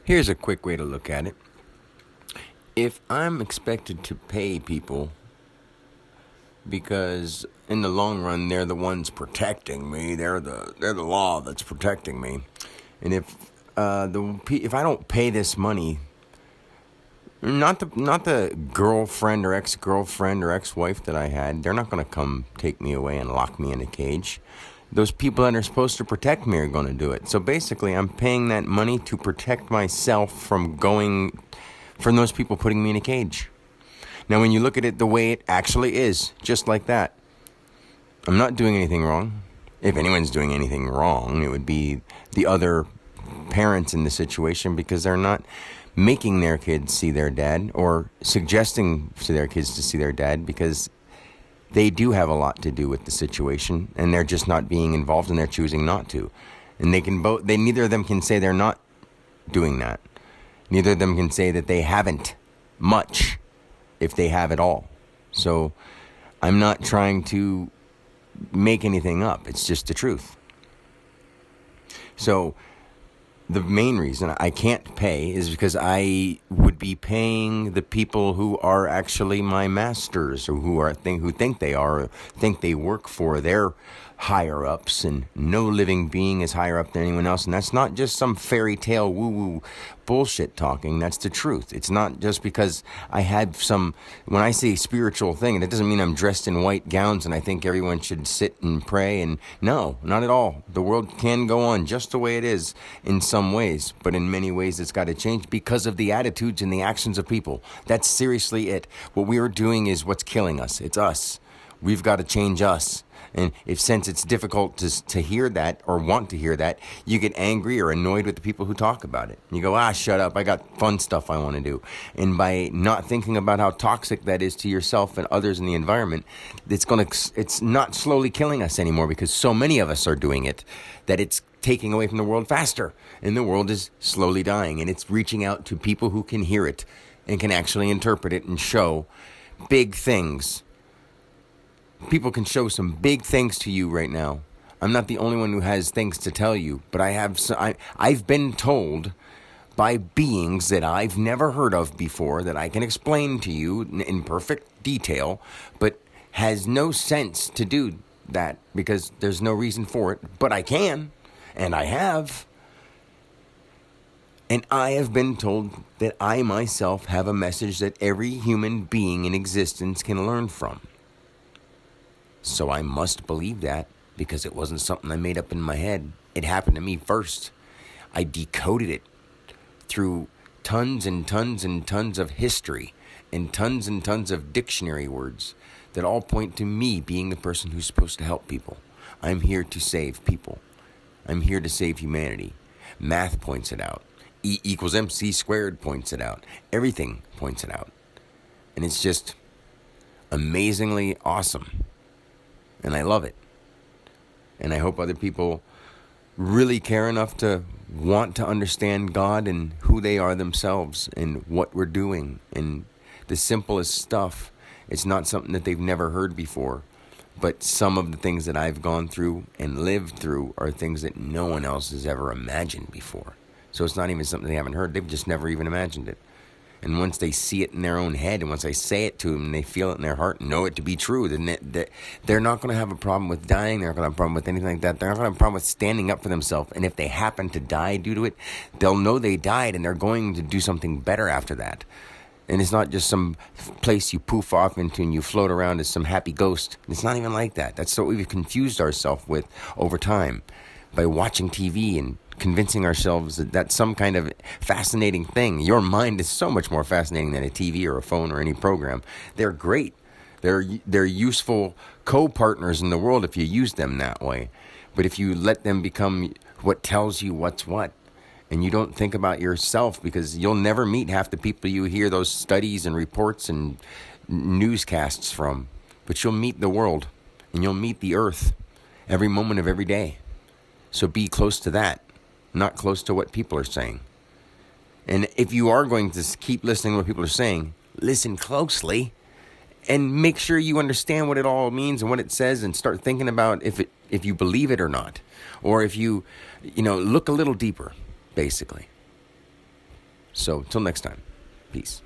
Here's a quick way to look at it. If I'm expected to pay people because in the long run they're the ones protecting me, they're the law that's protecting me, and if I don't pay this money, not the girlfriend or ex-girlfriend or ex-wife that I had, they're not going to come take me away and lock me in a cage. Those people that are supposed to protect me are going to do it. So basically, I'm paying that money to protect myself from those people putting me in a cage. Now, when you look at it the way it actually is, just like that, I'm not doing anything wrong. If anyone's doing anything wrong, it would be the other parents in the situation, because they're not making their kids see their dad or suggesting to their kids to see their dad, because they do have a lot to do with the situation, and they're just not being involved, and they're choosing not to. And neither of them can say they're not doing that. Neither of them can say that they haven't much, if they have it all. So I'm not trying to make anything up. It's just the truth. So the main reason I can't pay is because I would be paying the people who are actually my masters, or who think they are, or think they work for their higher ups, and no living being is higher up than anyone else. And that's not just some fairy tale woo-woo bullshit talking. That's the truth. It's not just because I had when I say spiritual thing, that doesn't mean I'm dressed in white gowns and I think everyone should sit and pray. And no, not at all. The world can go on just the way it is in some ways, but in many ways it's got to change because of the attitudes and the actions of people. That's seriously it. What we are doing is what's killing us. It's us. We've got to change us. And since it's difficult to hear that, or want to hear that, you get angry or annoyed with the people who talk about it. You go, shut up, I got fun stuff I want to do. And by not thinking about how toxic that is to yourself and others in the environment, it's not slowly killing us anymore, because so many of us are doing it that it's taking away from the world faster. And the world is slowly dying, and it's reaching out to people who can hear it and can actually interpret it and show big things. People can show some big things to you right now. I'm not the only one who has things to tell you, but I've been told by beings that I've never heard of before, that I can explain to you in perfect detail, but has no sense to do that because there's no reason for it. But I can, and I have. And I have been told that I myself have a message that every human being in existence can learn from. So I must believe that, because it wasn't something I made up in my head. It happened to me first. I decoded it through tons and tons and tons of history and tons of dictionary words that all point to me being the person who's supposed to help people. I'm here to save people. I'm here to save humanity. Math points it out. E equals MC squared points it out. Everything points it out. And it's just amazingly awesome. And I love it. And I hope other people really care enough to want to understand God and who they are themselves and what we're doing. And the simplest stuff, it's not something that they've never heard before. But some of the things that I've gone through and lived through are things that no one else has ever imagined before. So it's not even something they haven't heard. They've just never even imagined it. And once they see it in their own head, and once I say it to them, and they feel it in their heart and know it to be true, then they're not going to have a problem with dying. They're not going to have a problem with anything like that. They're not going to have a problem with standing up for themselves. And if they happen to die due to it, they'll know they died, and they're going to do something better after that. And it's not just some place you poof off into and you float around as some happy ghost. It's not even like that. That's what we've confused ourselves with over time by watching TV and convincing ourselves that that's some kind of fascinating thing. Your mind is so much more fascinating than a TV or a phone or any program. They're great. They're useful co-partners in the world if you use them that way. But if you let them become what tells you what's what, and you don't think about yourself, because you'll never meet half the people you hear those studies and reports and newscasts from, but you'll meet the world, and you'll meet the earth every moment of every day. So be close to that, not close to what people are saying. And if you are going to keep listening to what people are saying, listen closely and make sure you understand what it all means and what it says, and start thinking about if you believe it or not, or if you look a little deeper, basically. So, till next time, peace.